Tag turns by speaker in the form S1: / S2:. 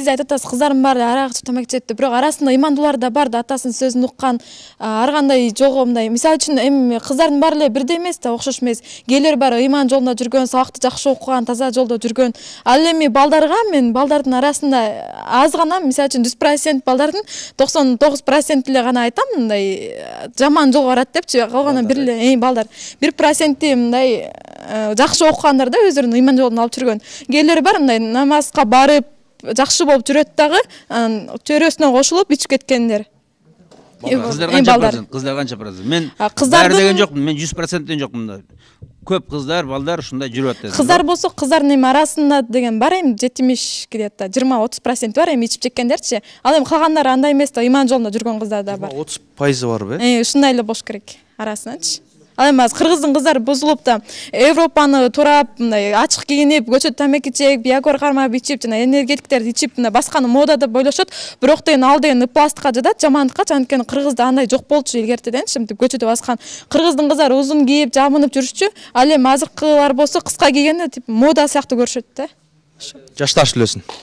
S1: Сиз айтып атасыз, кыздарым бар, арак ичип тамак ичет деп, бирок арасында ыймандуулар да бар да, атасынын сөзүн уккан, ар кандай жолго мындай. Мисалы үчүн эми кыздардын баары эле бирдей эмес да, окшош эмес. Кээделер бар ыйман жолунда жүргөн, сабакты жакшы окуган, таза жолдо жүргөн. Ал эми балдарга мен балдардын арасында аз гана, мисалы үчүн 100% балдардын 99% эле гана айтам, мындай жаман жолго барат депчи, калганы бир эле балдар 1% мындай жакшы окугандар да, өздөрүнүн ыйман жолун алып жүргөн. Кээделер бар мындай намазга барып жакшы болуп жүрөт дагы, чөйрөсүнө кошулуп ичип кеткендер.
S2: Кыздар канча процент? Кыздар канча процент? Мен кыздар деген жокмун, мен 100% деген жокмун да. Көп кыздар, балдар ушундай жүрүп атат.
S1: Кыздар болсо, кыздардын эми арасында деген бар, эми 70 где-то 20-30% бар, эми ичип чеккендерчи. Ал эми калгандары андай эмес да, ыйман жолунда жүргөн кыздар да бар.
S3: 30% барбы?
S1: Ушундай эле болуш керек арасындачы. Ал эми азыр кыргыздын кыздары бузулуп да, Европаны турап, мындай ачык кийинип, көчөдө тамеки чегип, биягөр кармап ичип, жана энергетиктерди ичип, мындай басканы мода деп ойлошот. Бирок деген ал деген ыпластыкка жатат, жамандыкка, анткени кыргызда андай жок болчу илгертеденчи, мынтип көчөдө баскан. Кыргыздын кыздары узун кийип, жабынып жүрүшчү. Ал эми азыркылар болсо кыска кийгенде тип мода сыяктуу көрүшөт да.
S3: Жашташ элесин.